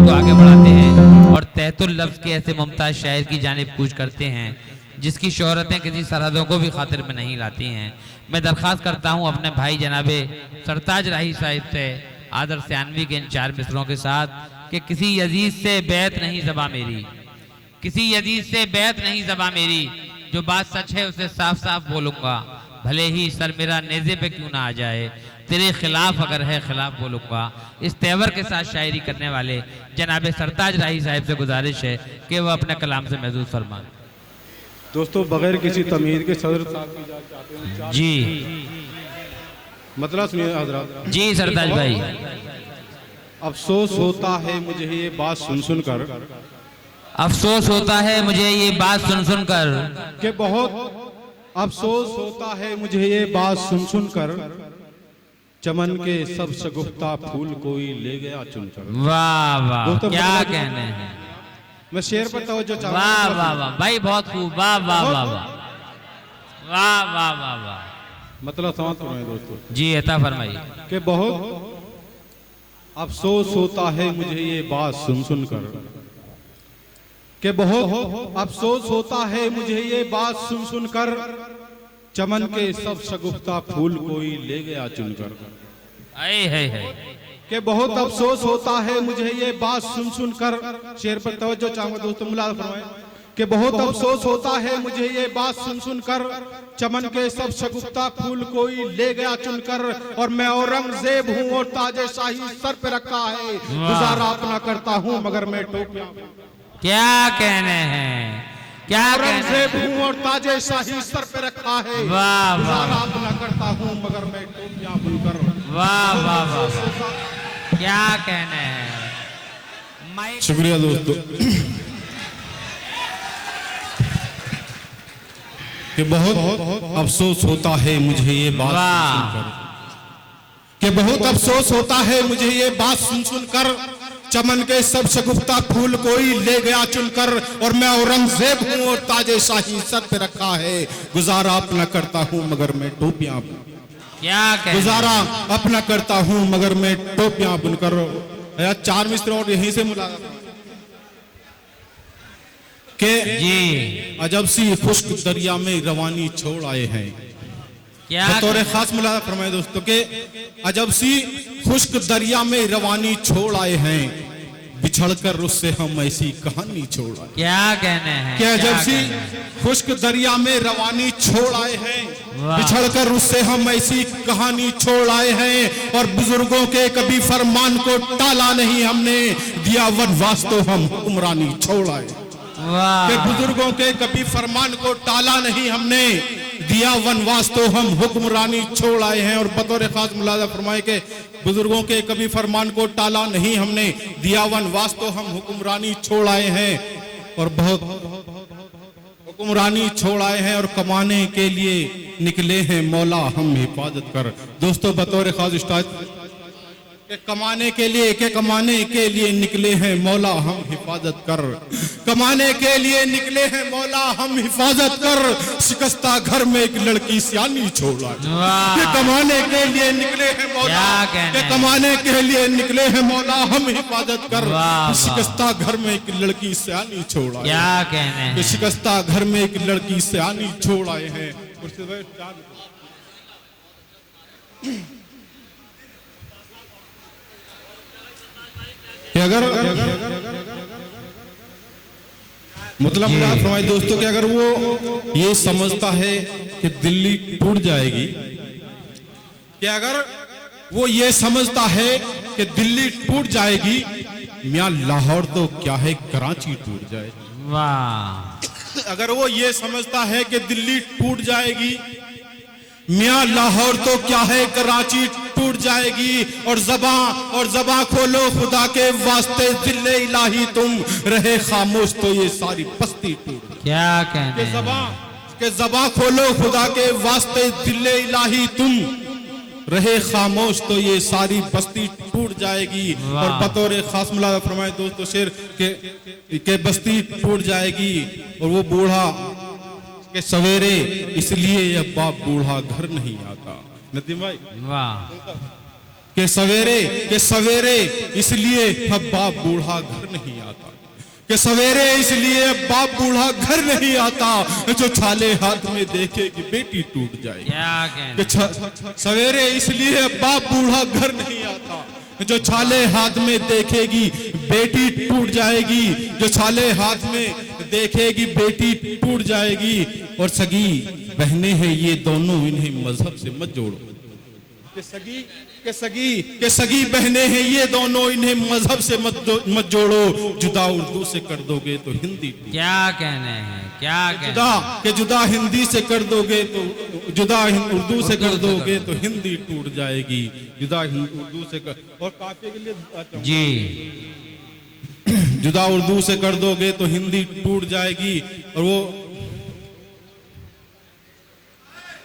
को आगे बढ़ाते हैं और तहतुल लफ्ज के ऐसे मुमताज शायर की जानिब कूच करते हैं जिसकी शोहरतें किसी सरहदों को भी खातिर में नहीं लाती हैं। मैं दरख्वास्त करता हूं अपने भाई जनाबे सरताज राही साहिब से आदर सियानवी के इन 4 मिसरों के साथ कि किसी यजीज से बैत नहीं ज़बा मेरी, किसी यजीज से बैत नहीं ज़बा मेरी, जो बात सच है उसे साफ साफ बोलूँगा, भले ही सर मेरा नेज़े पे क्यों ना आ जाए, तेरे खिलाफ अगर है खिलाफ बोलूँगा। इस तेवर के साथ शायरी करने वाले जनाब सरताज राही साहिब से गुजारिश है कि वह अपने कलाम से महसूस फरमाएं। दोस्तों, बगैर किसी तमीज़ के सदर साहब की इजाज़त चाहते हैं। जी मतलब सुनिए हज़रात। जी सरताज भाई। अफसोस होता है मुझे ये बात सुन सुन कर, अफसोस होता है मुझे ये बात सुन सुन कर, कि बहुत अफसोस होता है मुझे ये बात सुन सुन कर, चमन के सब शगुफ्ता फूल कोई ले गया चुनकर। वाह वाह, दोस्तों, क्या मतलब कहने हैं। मैं शेर पर तवज्जो चाहूंगा। वाह वाह वाह भाई, बहुत खूब। वाह वाह वाह वाह वाह वाह वाह वाह। मतलब समझ रहे हैं दोस्तों जी अता फरमाइए। कि बहुत अफसोस होता है मुझे ये बात सुन सुन कर, कि बहुत अफसोस होता है मुझे ये बात सुन सुन कर, चमन के सब शगुफ्ता फूल कोई ले गया चुनकर। आए है कि बहुत अफसोस होता है मुझे ये बात सुन सुन कर, शेर पर तवज्जो चाहूंगा दोस्तों, मुलाज़ फरमाएं कि बहुत अफसोस होता है मुझे ये बात सुन सुन कर, चमन के सब शगुफ्ता फूल कोई ले गया चुनकर, और मैं औरंगजेब हूँ और ताजे शाही सर पे रखा है, गुजारा अपना करता हूँ मगर मैं टोपियां। क्या कहने हैं, क्या औरंगजेब हूँ और ताजे शाही सर पे रखा है, वाह गुजारा वाह अपना करता हूँ मगर मैं टोपियां बुनकर। वाह वाह वाह, क्या कहने हैं। शुक्रिया दोस्तों। कि बहुत अफसोस होता है मुझे ये बात सुनकर, कि बहुत अफसोस होता है मुझे ये बात सुन सुनकर, चमन के सब शगुफ्ता फूल कोई ले गया चुनकर, और मैं औरंगजेब हूँ और ताजे शाही सर पे रखा है, गुजारा अपना करता हूँ मगर मैं टोपियां। क्या गुजारा अपना करता हूँ मगर मैं टोपियां बुनकर। 4 मिस्र और यहीं से मुलाकात के जी। अजब सी खुश्क दरिया में रवानी छोड़ आए हैं। क्या बतौर खास मुलाकात फरमाए दोस्तों के अजब सी खुश्क दरिया में रवानी छोड़ आए हैं, बिछड़कर उससे हम ऐसी कहानी छोड़ आए। क्या कहने हैं, क्या अजब सी खुश्क दरिया में रवानी छोड़ आए हैं, बिछड़कर उससे हम ऐसी कहानी छोड़ आए हैं, और बुजुर्गों के कभी फरमान को टाला नहीं हमने, दिया वनवास तो हम हुक्मरानी छोड़ आए। वाह। कि बुजुर्गों के कभी फरमान को टाला नहीं हमने, दिया वनवास तो हम हुक्मरानी छोड़ आए हैं। और बतौर खास मुलाजा फरमाए के बुजुर्गों के कभी फरमान को टाला नहीं हमने, दिया वनवास तो हम हुक्मरानी छोड़ आए हैं, और बहुत हुक्मरानी छोड़ आए हैं, और कमाने के लिए निकले हैं मौला हम हिफाजत कर। दोस्तों, बतौर खास उस्ताद के कमाने के लिए निकले हैं मौला हम हिफाजत कर, कमाने के लिए निकले हैं मौला हम हिफाजत कर, शिकस्ता घर में एक लड़की सियानी छोड़ आए। कि कमाने के लिए निकले हैं मौला, कि कमाने के लिए निकले हैं मौला हम हिफाजत कर, शिकस्ता घर में एक लड़की सियानी छोड़ आए। क्या कहने हैं, शिकस्ता घर में एक लड़की सियानी छोड़ आए हैं। कि अगर मतलब फरमाए दोस्तों कि अगर वो ये समझता है कि दिल्ली टूट जाएगी, कि अगर वो ये समझता है कि दिल्ली टूट जाएगी, मियां लाहौर तो क्या है कराची टूट जाए। वाह। अगर वो ये समझता है कि दिल्ली टूट जाएगी, मियां लाहौर तो क्या है कराची टूट जाएगी, और जबां खोलो खुदा के वास्ते, दिल्ले इलाही तुम रहे खामोश तो ये सारी बस्ती टूट। क्या कहने के जबां खोलो खुदा के वास्ते, दिल्ले इलाही तुम रहे खामोश तो ये सारी बस्ती टूट जाएगी। और बतौर खास मुलाज़ा फरमाए दोस्तों शेर के बस्ती टूट जाएगी, और वो बूढ़ा के सवेरे इसलिए अब बाप बूढ़ा घर नहीं आता। नदीम भाई, वाह। के सवेरे इसलिए अब बाप बूढ़ा घर नहीं आता, कि सवेरे इसलिए अब बाप बूढ़ा घर नहीं आता, जो छाले हाथ में देखे कि बेटी टूट जाए। क्या कहना, सवेरे इसलिए अब बाप बूढ़ा घर नहीं आता, जो छाले हाथ में देखेगी बेटी टूट जाएगी, जो छाले हाथ में देखेगी बेटी टूट जाएगी। और सगी बहनें हैं ये दोनों, इन्हें मजहब से मत जोड़ो। के सगी बहनें हैं ये दोनों, इन्हें मजहब से मत जोड़ो, जुदा उर्दू से कर दोगे तो हिंदी। क्या कहने हैं, क्या कहने, जुदा हिंदी से कर दोगे तो, जुदा उर्दू से कर दोगे तो हिंदी टूट जाएगी, जुदा उर्दू से कर, और काफी के लिए जी, जुदा उर्दू से कर दोगे तो हिंदी टूट जाएगी। और वो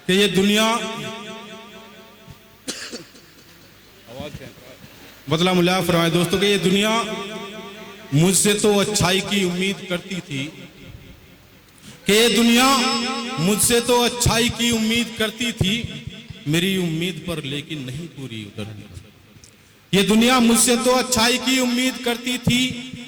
कि ये दुनिया बदला मुल्ला फरमाए दोस्तों कि ये दुनिया मुझसे तो अच्छाई की उम्मीद करती थी, कि ये दुनिया मुझसे तो अच्छाई की उम्मीद करती थी, मेरी उम्मीद पर लेकिन नहीं पूरी उतरती थी। ये दुनिया मुझसे तो अच्छाई की उम्मीद करती थी,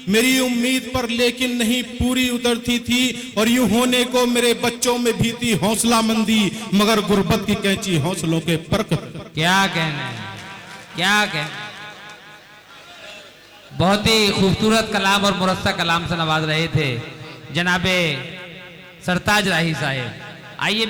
मेरी उम्मीद पर लेकिन नहीं पूरी उतरती थी। और यूं होने को मेरे बच्चों में भी थी हौसला मंदी, मगर गुर्बत की कैंची हौसलों के परख। क्या कहना है, क्या कहना। बहुत ही खूबसूरत कलाम और मुरस्सा कलाम से नवाज रहे थे जनाबे सरताज राही साहब। आइए